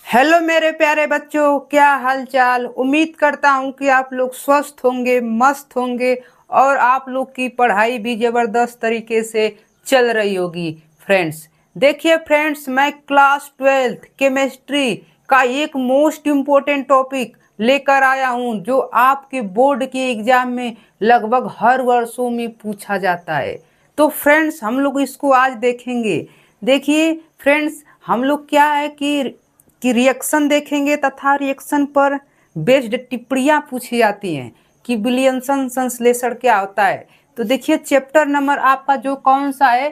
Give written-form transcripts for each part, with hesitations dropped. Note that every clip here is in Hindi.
हेलो मेरे प्यारे बच्चों, क्या हाल चाल। उम्मीद करता हूँ कि आप लोग स्वस्थ होंगे, मस्त होंगे और आप लोग की पढ़ाई भी जबरदस्त तरीके से चल रही होगी। फ्रेंड्स देखिए फ्रेंड्स, मैं क्लास 12th केमिस्ट्री का एक मोस्ट इम्पोर्टेंट टॉपिक लेकर आया हूँ जो आपके बोर्ड के एग्जाम में लगभग हर वर्षों में पूछा जाता है। तो फ्रेंड्स हम लोग इसको आज देखेंगे। देखिए फ्रेंड्स, हम लोग क्या है कि रिएक्शन देखेंगे तथा रिएक्शन पर बेस्ड टिप्पणियाँ पूछी जाती हैं कि विलियमसन संश्लेषण क्या होता है। तो देखिए चैप्टर नंबर आपका जो कौन सा है,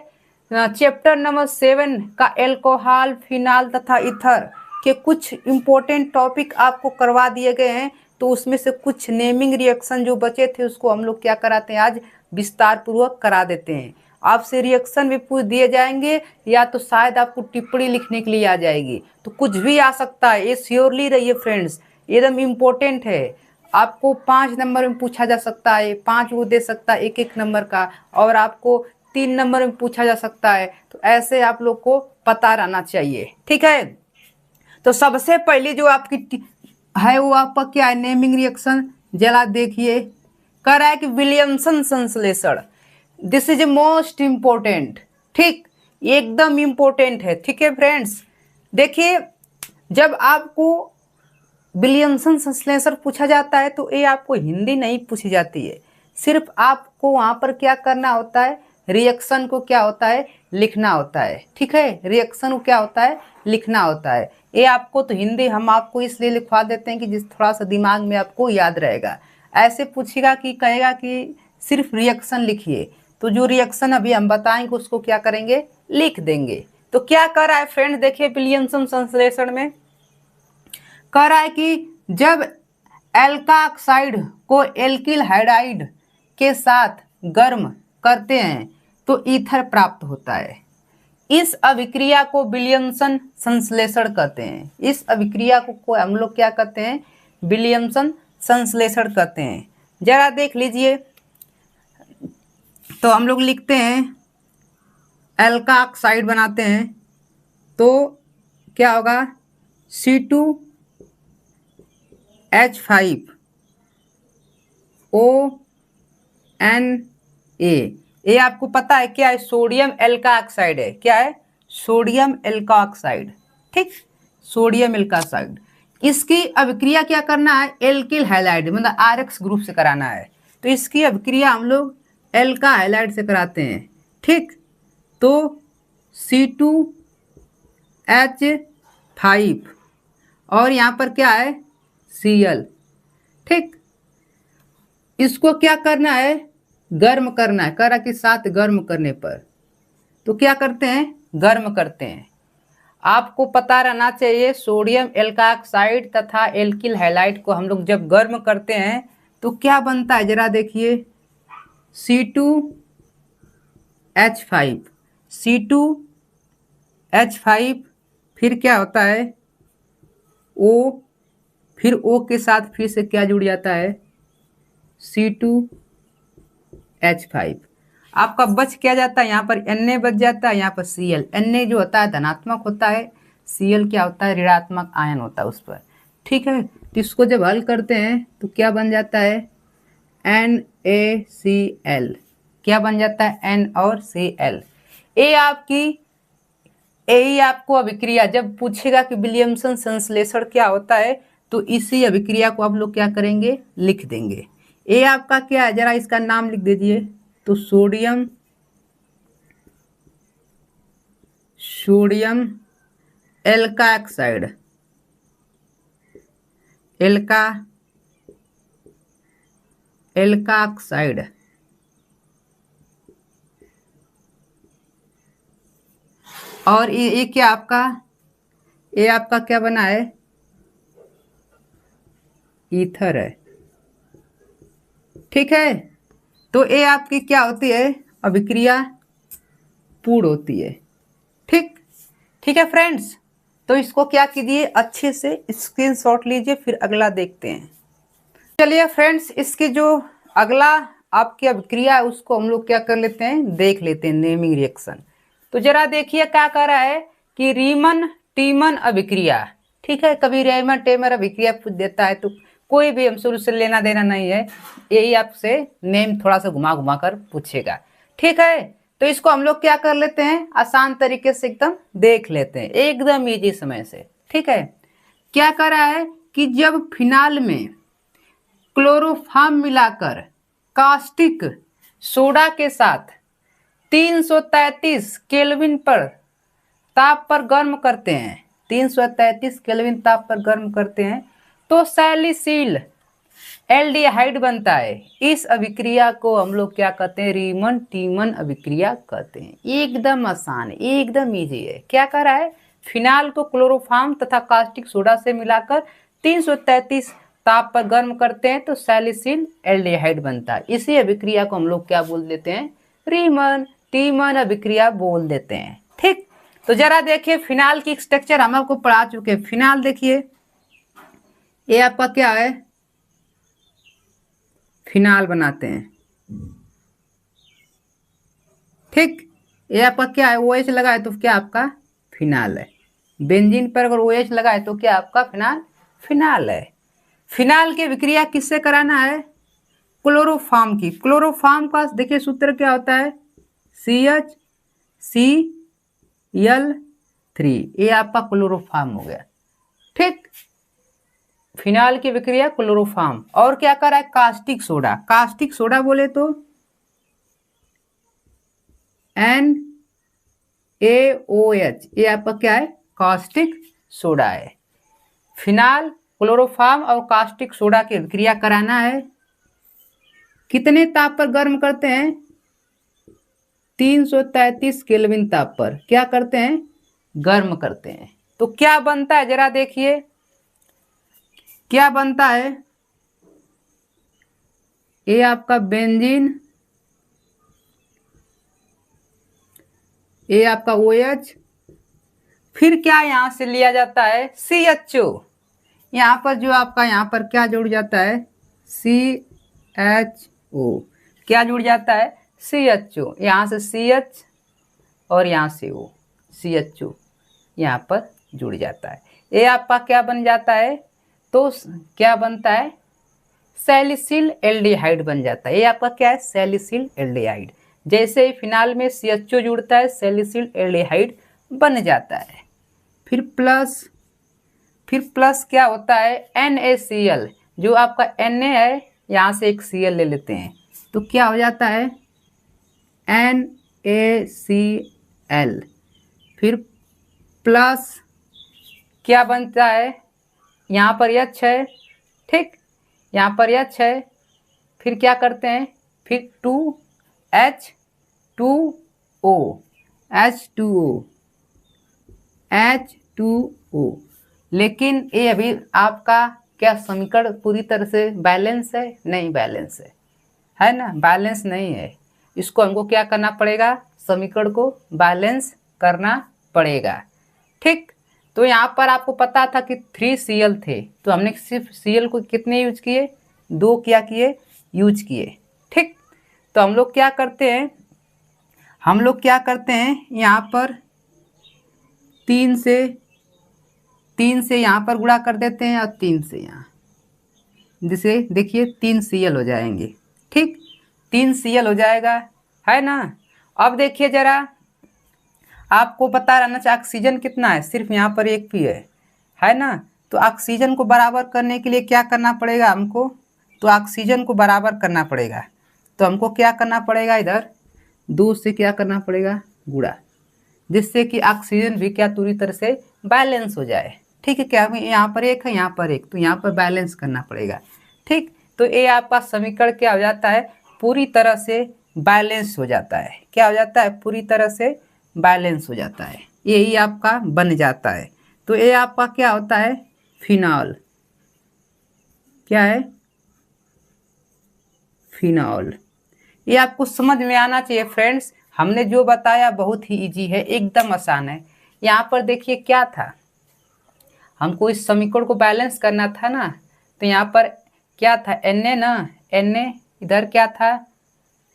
चैप्टर नंबर 7 का एल्कोहल, फिनाल तथा ईथर के कुछ इम्पोर्टेंट टॉपिक आपको करवा दिए गए हैं। तो उसमें से कुछ नेमिंग रिएक्शन जो बचे थे उसको हम लोग क्या कराते हैं, आज विस्तार पूर्वक करा देते हैं। आपसे रिएक्शन भी पूछ दिए जाएंगे या तो शायद आपको टिप्पणी लिखने के लिए आ जाएगी, तो कुछ भी आ सकता है, ये श्योरली रहिए फ्रेंड्स, एकदम इम्पोर्टेंट है। आपको 5 नंबर में पूछा जा सकता है, 5 वो दे सकता है एक एक नंबर का, और आपको 3 नंबर में पूछा जा सकता है। तो ऐसे आप लोग को पता रहना चाहिए, ठीक है। तो सबसे पहले जो आपकी है वो आपका क्या है, नेमिंग रिएक्शन। जरा देखिए, कह रहा है कि विलियमसन संश्लेषण, दिस इज मोस्ट इम्पोर्टेंट, ठीक, एकदम इम्पोर्टेंट है, ठीक है फ्रेंड्स। देखिए जब आपको विलियमसन संश्लेषण पूछा जाता है तो ये आपको हिंदी नहीं पूछी जाती है, सिर्फ आपको वहां पर क्या करना होता है, रिएक्शन को क्या होता है, लिखना होता है, ठीक है। रिएक्शन को क्या होता है, लिखना होता है। ये आपको तो हिंदी हम आपको इसलिए लिखवा देते हैं कि जिस थोड़ा सा दिमाग में आपको याद रहेगा। ऐसे पूछेगा कि कहेगा कि सिर्फ रिएक्शन लिखिए, तो जो रिएक्शन अभी हम बताएंगे उसको क्या करेंगे, लिख देंगे। तो क्या कर रहा है फ्रेंड, देखिए विलियमसन संश्लेषण में कह रहा है कि जब एल्का ऑक्साइड को एल्किल हाइड्राइड के साथ गर्म करते हैं तो ईथर प्राप्त होता है। इस अभिक्रिया को विलियमसन संश्लेषण कहते हैं। इस अभिक्रिया को हम लोग क्या कहते हैं, विलियमसन संश्लेषण कहते हैं। जरा देख लीजिए, तो हम लोग लिखते हैं एल्का ऑक्साइड बनाते हैं तो क्या होगा, C2H5ONA। ये आपको पता है क्या है, सोडियम एल्का ऑक्साइड है। क्या है, सोडियम एल्का ऑक्साइड, ठीक, सोडियम एल्का ऑक्साइड। इसकी अभिक्रिया क्या करना है, एल्किल हैलाइड मतलब RX ग्रुप से कराना है। तो इसकी अभिक्रिया हम लोग एल्का हैलाइड से कराते हैं, ठीक। तो C2H5 और यहाँ पर क्या है, Cl, ठीक। इसको क्या करना है, गर्म करना है, करा कि साथ गर्म करने पर तो क्या करते हैं, गर्म करते हैं। आपको पता रहना चाहिए सोडियम एल्का ऑक्साइड तथा एल्किल हैलाइड को हम लोग जब गर्म करते हैं तो क्या बनता है, जरा देखिए C2H5, C2H5 फिर क्या होता है O, फिर O के साथ फिर से क्या जुड़ जाता है, C2H5। आपका बच क्या जाता है, यहाँ पर Na बच जाता है, यहाँ पर Cl। Na जो होता है धनात्मक होता है, Cl क्या होता है, ऋणात्मक आयन होता है उस पर, ठीक है। तो इसको जब हल करते हैं तो क्या बन जाता है, NaCl। क्या बन जाता है, N और Cl। ये आपकी, यही आपको अभिक्रिया जब पूछेगा कि विलियमसन संश्लेषण क्या होता है तो इसी अभिक्रिया को आप लोग क्या करेंगे, लिख देंगे। ये आपका क्या है, जरा इसका नाम लिख दीजिए। तो सोडियम एल्का ऑक्साइड, एल्का ऑक्साइड। और ये क्या आपका, ये आपका क्या बना है, ईथर है, ठीक है। तो ये आपकी क्या होती है, अभिक्रिया पूर्ण होती है, ठीक, ठीक है फ्रेंड्स। तो इसको क्या कीजिए, अच्छे से स्क्रीनशॉट लीजिए, फिर अगला देखते हैं। चलिए फ्रेंड्स, इसकी जो अगला आपकी अभिक्रिया है उसको हम लोग क्या कर लेते हैं, देख लेते हैं, नेमिंग रिएक्शन। तो जरा देखिए क्या कर रहा है कि रीमन टीमन अभिक्रिया, ठीक है, कभी रेमर टेमर अभिक्रिया पूछ देता है तो कोई भी हमसे उससे लेना देना नहीं है, यही आपसे नेम थोड़ा सा घुमा घुमा कर पूछेगा। ठीक है, तो इसको हम लोग क्या कर लेते हैं, आसान तरीके से एकदम देख लेते हैं, एकदम इजी समय से। ठीक है, क्या कर रहा है कि जब फिनाल में क्लोरोफॉर्म मिलाकर कास्टिक सोडा के साथ 333 केल्विन पर ताप पर गर्म करते हैं, 333 केल्विन ताप पर गर्म करते हैं, तो सैलिसिल एल्डिहाइड बनता है। इस अभिक्रिया को हम लोग क्या कहते हैं, रीमन टीमन अभिक्रिया कहते हैं। एकदम आसान है, एकदम इजी है। क्या कर रहा है, फिनाल को क्लोरोफॉर्म तथा कास्टिक सोडा से मिलाकर 333 ताप पर गर्म करते हैं तो सैलिसिल एल्डिहाइड बनता है। इसी अभिक्रिया को हम लोग क्या बोल देते हैं, रीमन टीमन अभिक्रिया बोल देते हैं। ठीक, तो जरा देखिए फिनाल की स्ट्रक्चर हम आपको पढ़ा चुके हैं। फिनाल देखिए, ये आपका क्या है, फिनाल बनाते हैं। ठीक, ये आपका क्या है, OH लगाए तो क्या आपका फिनाल है। बेंजीन पर अगर OH लगाए तो क्या आपका फिनाल है। फिनाल की विक्रिया किससे कराना है, क्लोरोफॉर्म की। क्लोरोफॉर्म का देखिए सूत्र क्या होता है, CHCl3, ये आपका क्लोरोफॉर्म हो गया। ठीक, फिनाल की विक्रिया क्लोरोफॉर्म। और क्या कर रहा है, कास्टिक सोडा। कास्टिक सोडा बोले तो NaOH, ये आपका क्या है, कास्टिक सोडा है। फिनाल, क्लोरोफॉर्म और कास्टिक सोडा की विक्रिया कराना है। कितने ताप पर गर्म करते हैं, 333 केल्विन ताप पर क्या करते हैं, गर्म करते हैं। तो क्या बनता है, जरा देखिए क्या बनता है, ये आपका बेंजीन, ये आपका OH, फिर क्या यहां से लिया जाता है, CHO। यहां पर जो आपका यहां पर क्या जुड़ जाता है, CHO, क्या जुड़ जाता है, CHO। यहां से CH और यहां से O, CHO यहां पर जुड़ जाता है। ये आपका क्या बन जाता है, तो क्या बनता है, सैलिसिल एल्डिहाइड बन जाता है। ये आपका क्या है, सैलिसिल एल्डिहाइड। जैसे ही फिनाल में CHO जुड़ता है सैलिसिल एल्डिहाइड बन जाता है। फिर प्लस क्या होता है, NaCl, जो आपका Na है यहाँ से एक Cl ले लेते हैं तो क्या हो जाता है, NaCl। फिर प्लस क्या बनता है, यहाँ पर H है, ठीक, यहाँ पर H है। फिर क्या करते हैं, फिर 2H2O, लेकिन ये अभी आपका क्या समीकरण पूरी तरह से बैलेंस है, नहीं बैलेंस है ना, बैलेंस नहीं है। इसको हमको क्या करना पड़ेगा, समीकरण को बैलेंस करना पड़ेगा। ठीक, तो यहाँ पर आपको पता था कि 3Cl थे, तो हमने सिर्फ Cl को कितने यूज किए, 2 क्या किए, यूज किए। ठीक, तो हम लोग क्या करते हैं, यहाँ पर 3 से यहाँ पर गुणा कर देते हैं और 3 से यहाँ, जिसे देखिए 3Cl हो जाएंगे। ठीक, 3Cl हो जाएगा, है ना। अब देखिए जरा, आपको पता रहना चाहिए ऑक्सीजन कितना है, सिर्फ यहाँ पर एक भी है ना। तो ऑक्सीजन को बराबर करने के लिए क्या करना पड़ेगा हमको, तो ऑक्सीजन को बराबर करना पड़ेगा। तो हमको क्या करना पड़ेगा, इधर 2 से क्या करना पड़ेगा, गुणा, जिससे कि ऑक्सीजन भी क्या पूरी तरह से बैलेंस हो जाए। ठीक है, क्या यहाँ पर एक है, यहाँ पर एक, तो यहाँ पर बैलेंस करना पड़ेगा। ठीक, तो ये आपका समीकरण क्या हो जाता है, पूरी तरह से बैलेंस हो जाता है। क्या हो जाता है, पूरी तरह से बैलेंस हो जाता है, यही आपका बन जाता है। तो ये आपका क्या होता है, फिनॉल। क्या है, फिनॉल। ये आपको समझ में आना चाहिए फ्रेंड्स। हमने जो बताया बहुत ही इजी है, एकदम आसान है। यहाँ पर देखिए क्या था, हमको इस समीकरण को बैलेंस करना था ना, तो यहाँ पर क्या था, Na ना, Na, इधर क्या था,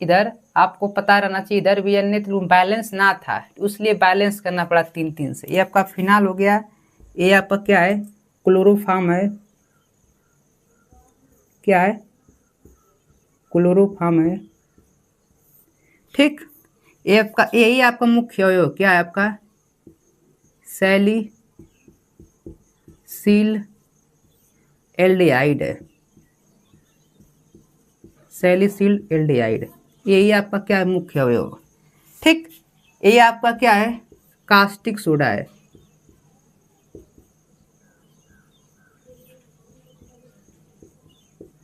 इधर आपको पता रहना चाहिए, इधर भी Na, तो बैलेंस ना था, इसलिए बैलेंस करना पड़ा 3 से। ये आपका फिनाल हो गया। ये आपका क्या है, क्लोरोफॉर्म है, क्या है, क्लोरोफॉर्म है। ठीक, ये आपका, यही आपका मुख्य अवयव क्या है आपका, सैलिसिल एल्डिहाइड है, सैलिसिल एल्डिहाइड, यही आपका क्या है, मुख्य अवयव। ठीक, ये आपका क्या है, कास्टिक सोडा है।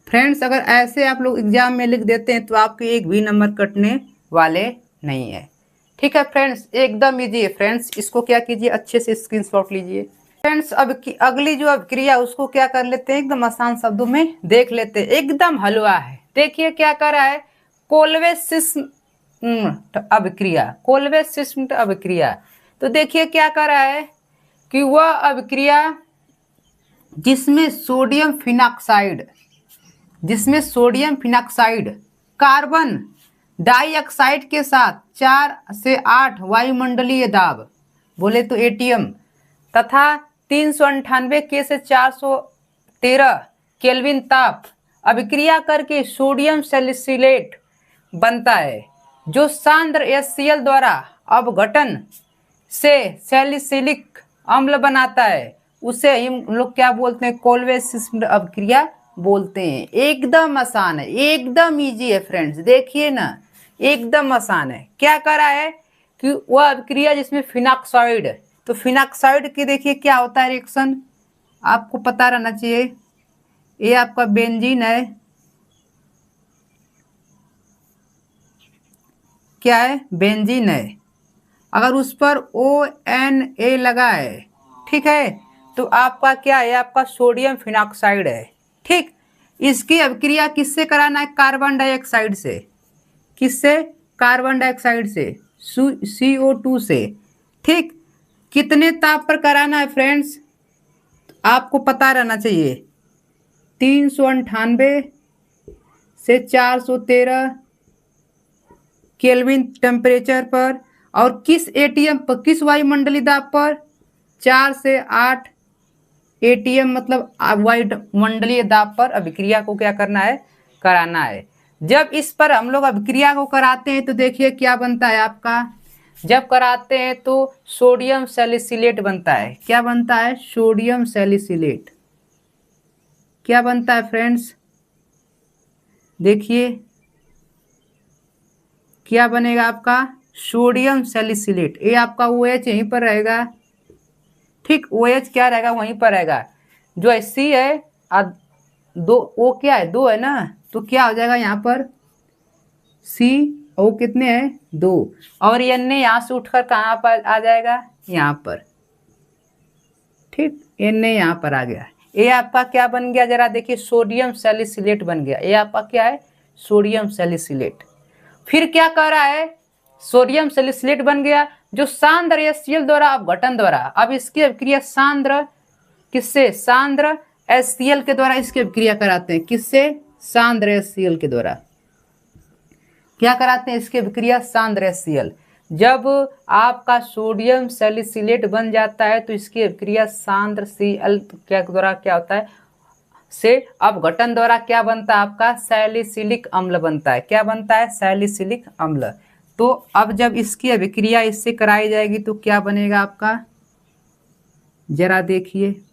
फ्रेंड्स, अगर ऐसे आप लोग एग्जाम में लिख देते हैं तो आपके एक भी नंबर कटने वाले नहीं है। ठीक है फ्रेंड्स, एकदम इजी है फ्रेंड्स, इसको क्या कीजिए, अच्छे से स्क्रीनशॉट लीजिए। फ्रेंड्स, अब की अगली जो अभिक्रिया उसको क्या कर लेते हैं, एकदम आसान शब्दों में देख लेते हैं, एकदम हलवा है। देखिए क्या कर रहा है, कोल्वे-सिस्मुथ अभिक्रिया, कोल्वे-सिस्मुथ अभिक्रिया। तो देखिए क्या कर रहा है कि वह अभिक्रिया जिसमें सोडियम फिनॉक्साइड कार्बन डाइऑक्साइड के साथ 4 से 8 वायुमंडलीय दाब, बोले तो एटीएम, तथा 398 के से 413 केल्विन ताप अभिक्रिया करके सोडियम सैलिसिलेट बनता है, जो सांद्र HCl द्वारा अपघटन से सैलिसिलिक अम्ल बनाता है, उसे हम लोग क्या बोलते हैं, कोल्वे-सिस्मुथ अभिक्रिया बोलते हैं। एकदम आसान है, एकदम इजी है फ्रेंड्स, देखिए ना, एकदम आसान है। क्या करा है कि वह अभिक्रिया जिसमें फिनॉक्साइड, तो फिनॉक्साइड की देखिए क्या होता है रिएक्शन, आपको पता रहना चाहिए। ये आपका बेंजीन है, क्या है, बेंजीन है। अगर उस पर ONA लगा है, ठीक है, तो आपका क्या है, आपका सोडियम फिनॉक्साइड है। ठीक, इसकी अभिक्रिया किससे कराना है, कार्बन डाइऑक्साइड से, किससे, कार्बन डाइऑक्साइड से, CO2 से। ठीक, कितने ताप पर कराना है फ्रेंड्स, आपको पता रहना चाहिए, 398 से 413 केल्विन टेम्परेचर पर, और किस एटीएम पर, किस वायुमंडलीय दाब पर, 4 से 8 एटीएम मतलब वायुमंडलीय दाब पर अभिक्रिया को क्या करना है, कराना है। जब इस पर हम लोग अभिक्रिया को कराते हैं तो देखिए क्या बनता है आपका, जब कराते हैं तो सोडियम सैलिसिलेट बनता है। क्या बनता है, सोडियम सैलिसिलेट। क्या बनता है फ्रेंड्स, देखिए क्या बनेगा आपका, सोडियम सैलिसिलेट। ये आपका OH यहीं पर रहेगा। ठीक, OH क्या रहेगा, वहीं पर रहेगा। जो C है दो, O क्या है, 2 है ना, तो क्या हो जाएगा यहाँ पर, CO कितने हैं, 2, और Na यहाँ से उठकर कहाँ पर आ जाएगा, यहाँ पर। ठीक, Na यहाँ पर आ गया। ये आपका क्या बन गया, जरा देखिए, सोडियम सैलिसिलेट बन गया। ये आपका क्या है, सोडियम सैलिसिलेट। फिर क्या कर रहा है, सोडियम सैलिसिलेट बन गया, जो सांद्र HCl द्वारा अपघटन द्वारा, अब इसकी अभिक्रिया सांद्र किससे, सांद्र HCl के द्वारा इसकी अभिक्रिया कराते हैं, किससे, सांद्र HCl के द्वारा। क्या कराते हैं, इसकी अभिक्रिया सांद्र HCl। जब आपका सोडियम सैलिसिलेट बन जाता है तो इसकी अभिक्रिया सांद्र Cl क्या द्वारा क्या होता है, से अपघटन द्वारा क्या बनता है, आपका सैलिसिलिक अम्ल बनता है। क्या बनता है, सैलिसिलिक अम्ल। तो अब जब इसकी अभिक्रिया इससे कराई जाएगी तो क्या बनेगा आपका, जरा देखिए,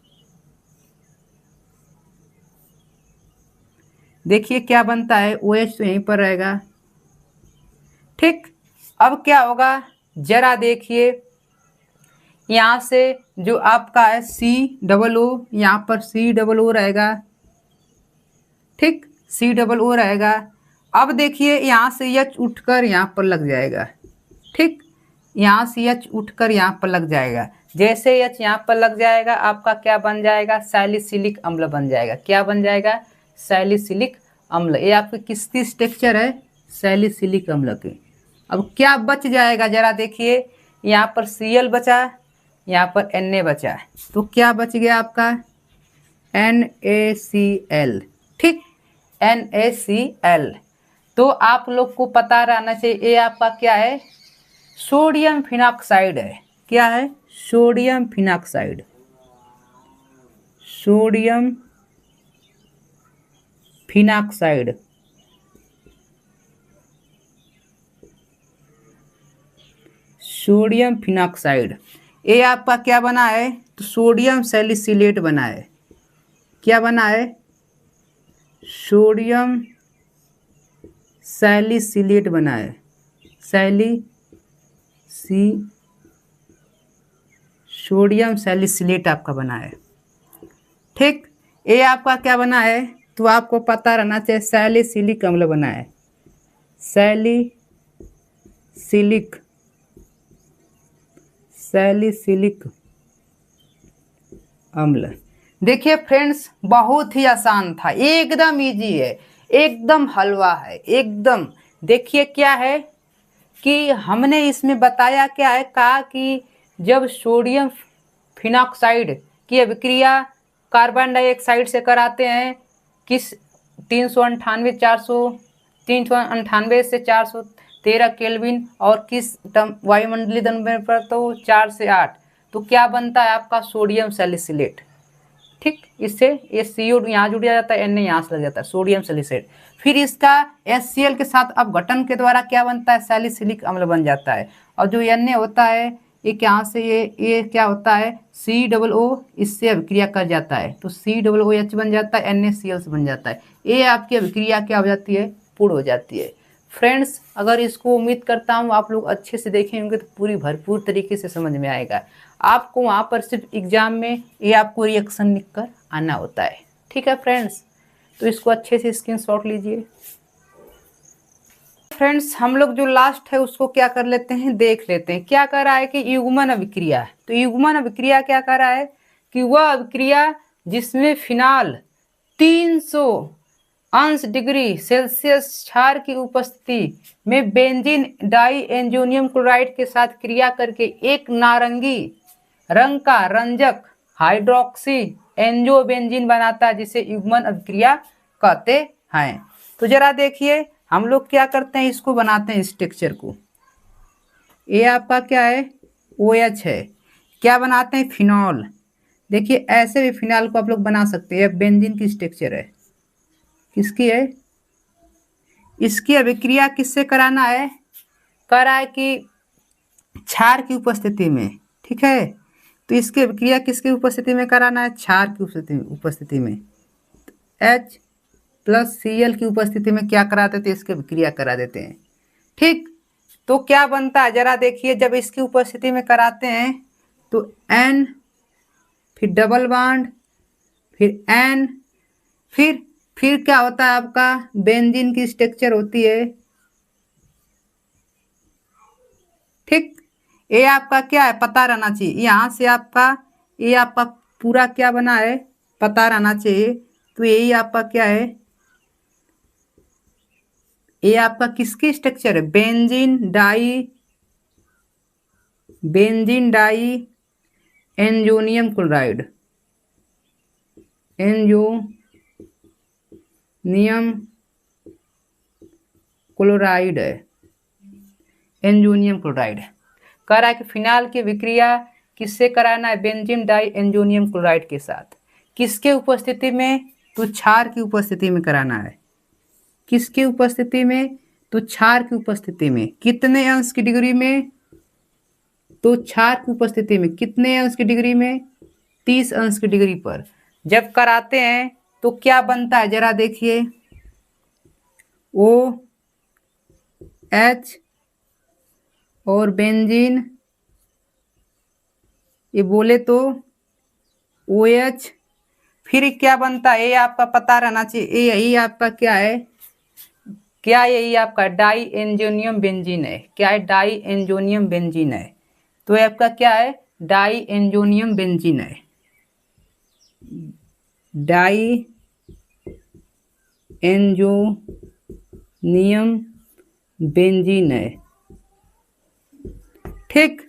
देखिए क्या बनता है, OH तो यहीं पर रहेगा। ठीक, अब क्या होगा, जरा देखिए, यहाँ से जो आपका है COO, यहाँ पर COO रहेगा। ठीक, COO रहेगा। अब देखिए यहाँ से H उठकर यहाँ पर लग जाएगा। ठीक, यहाँ से H उठकर यहाँ पर लग जाएगा। जैसे H यहाँ पर लग जाएगा, आपका क्या बन जाएगा, सैलिसिलिक अम्ल बन जाएगा। क्या बन जाएगा, सैलिसिलिक अम्ल। ये आपकी किसकी स्ट्रक्चर है, सैलिसिलिक अम्ल की। अब क्या बच जाएगा, जरा देखिए, यहाँ पर Cl बचा, यहाँ पर Na बचा, तो क्या बच गया आपका, NaCl। ठीक, NaCl। तो आप लोग को पता रहना चाहिए, ये आपका क्या है, सोडियम फिनॉक्साइड है। क्या है, sodium phenoxide, sodium phenoxide. Sodium phenoxide ये आपका क्या बना है? तो सोडियम सैलिसिलेट बना है। क्या बना है? सोडियम सैलिसिलेट बना है। सोडियम सैलिसिलेट आपका बना है। ठीक, ये आपका क्या बना है? तो आपको पता रहना चाहिए सैलिसिलिक अम्ल बना है। सैलिसिलिक अम्ल। देखिए फ्रेंड्स, बहुत ही आसान था, एकदम इजी है, एकदम हलवा है, एकदम। देखिए क्या है कि हमने इसमें बताया क्या है, कहा कि जब सोडियम फिनॉक्साइड की अभिक्रिया कार्बन डाइऑक्साइड से कराते हैं, किस 398 से 413 केल्विन, और किस वायुमंडलीय दबाव पर? तो 4 से 8। तो क्या बनता है आपका? Sodium salicylate. ठीक, इससे ये CO यहाँ जुड़ जाता है, Na यहाँ से लग जाता है, सोडियम सैलिसिलेट। फिर इसका HCl के साथ अपघटन के द्वारा क्या बनता है? सैलिसिलिक अम्ल बन जाता है। और जो Na होता है ये क्या से ये क्या होता है? COO, इससे अभिक्रिया कर जाता है तो COOH बन जाता है, NaCl से बन जाता है। ये आपकी अभिक्रिया क्या हो जाती है? पूर्ण हो जाती है। फ्रेंड्स, अगर इसको उम्मीद करता हूँ आप लोग अच्छे से देखेंगे तो पूरी भरपूर तरीके से समझ में आएगा। आपको वहाँ पर सिर्फ एग्जाम में ये आपको रिएक्शन लिख कर आना होता है। ठीक है फ्रेंड्स, तो इसको अच्छे से स्क्रीनशॉट लीजिए। फ्रेंड्स, हम लोग जो लास्ट है उसको क्या कर लेते हैं, देख लेते हैं। क्या कर रहा है कि युग्मन अभिक्रिया। तो युग्मन अभिक्रिया क्या कर रहा है कि वह अभिक्रिया जिसमें फिनाल 300 अंश डिग्री सेल्सियस क्षार की उपस्थिति में बेंजीन डाइएन्जोनियम क्लोराइड के साथ क्रिया करके एक नारंगी रंग का रंजक हाइड्रोक्सी एंजोबेंजीन बनाता है, जिसे युग्मन अभिक्रिया कहते हैं। तो जरा देखिए हम लोग क्या करते हैं, इसको बनाते हैं स्ट्रक्चर को। ये आपका क्या है? OH है। क्या बनाते हैं? फिनॉल। देखिए ऐसे भी फिनॉल को आप लोग बना सकते हैं। बेंजीन की स्ट्रक्चर है, किसकी है? इसकी अभिक्रिया किससे कराना है? करा है कि क्षार की उपस्थिति में। ठीक है, तो इसकी अभिक्रिया किसकी उपस्थिति में कराना है? क्षार की उपस्थिति में। H+Cl की उपस्थिति में क्या कराते थे? इसकी अभिक्रिया करा देते हैं। ठीक, तो क्या बनता है जरा देखिए, जब इसकी उपस्थिति में कराते हैं तो N, फिर डबल बॉन्ड, फिर N, फिर क्या होता है आपका? बेंजीन की स्ट्रक्चर होती है। ठीक, ये आपका क्या है? पता रहना चाहिए। यहाँ से आपका ये आपका पूरा क्या बना है? पता रहना चाहिए। तो यही आपका क्या है? ये आपका किसकी स्ट्रक्चर है? Benzene diazonium chloride. एंजोनियम क्लोराइड है, एंजोनियम क्लोराइड। कह रहा है कि फिनाल की विक्रिया किससे कराना है? बेंजीन डाई एंजोनियम क्लोराइड के साथ। किसके उपस्थिति में? तो क्षार की उपस्थिति में कराना है। किसकी उपस्थिति में? तो क्षार की उपस्थिति में। कितने अंश की डिग्री में? तो क्षार की उपस्थिति में कितने अंश की डिग्री में? 30 अंश की डिग्री पर जब कराते हैं तो क्या बनता है जरा देखिए। OH और बेंजीन, ये बोले तो OH, फिर क्या बनता है? ये आपका पता रहना चाहिए। यही आपका क्या है? क्या यही आपका डाई एंजोनियम बेंजीन है? क्या है? डाई एंजोनियम बेंजीन है। तो ये आपका क्या है? डाई एंजोनियम बेंजीन है। डाई एंजोनियम बेंजीन है। ठीक,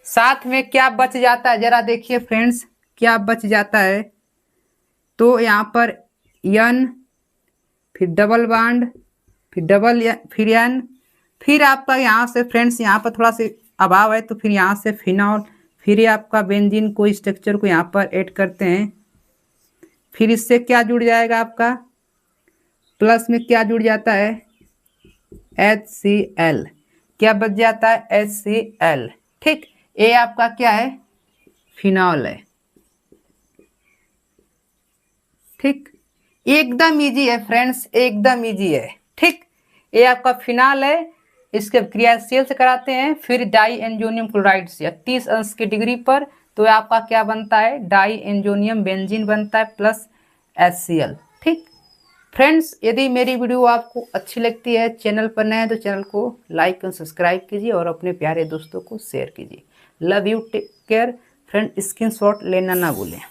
साथ में क्या बच जाता है जरा देखिए फ्रेंड्स, क्या बच जाता है? तो यहाँ पर N, फिर डबल बॉन्ड, फिर N, फिर आपका यहाँ से फ्रेंड्स यहाँ पर थोड़ा सा अभाव है तो फिर यहाँ से फिनॉल, फिर आपका बेंजीन को स्ट्रक्चर को यहाँ पर ऐड करते हैं। फिर इससे क्या जुड़ जाएगा आपका, प्लस में क्या जुड़ जाता है, HCl, क्या बच जाता है, HCl। ठीक, ये आपका क्या है, फिनॉल है। ठीक, एकदम इजी है फ्रेंड्स, एकदम इजी है। ठीक, ये आपका फिनाल है, इसके क्रियाशील से कराते हैं, फिर डाई एंजोनियम क्लोराइड से 30 अंश की डिग्री पर, तो आपका क्या बनता है, डाई एंजोनियम बेंजीन बनता है प्लस HCl। ठीक फ्रेंड्स, यदि मेरी वीडियो आपको अच्छी लगती है, चैनल पर नए हैं तो चैनल को लाइक और सब्सक्राइब कीजिए और अपने प्यारे दोस्तों को शेयर कीजिए। Love you, take care friend, screenshot लेना ना भूलें।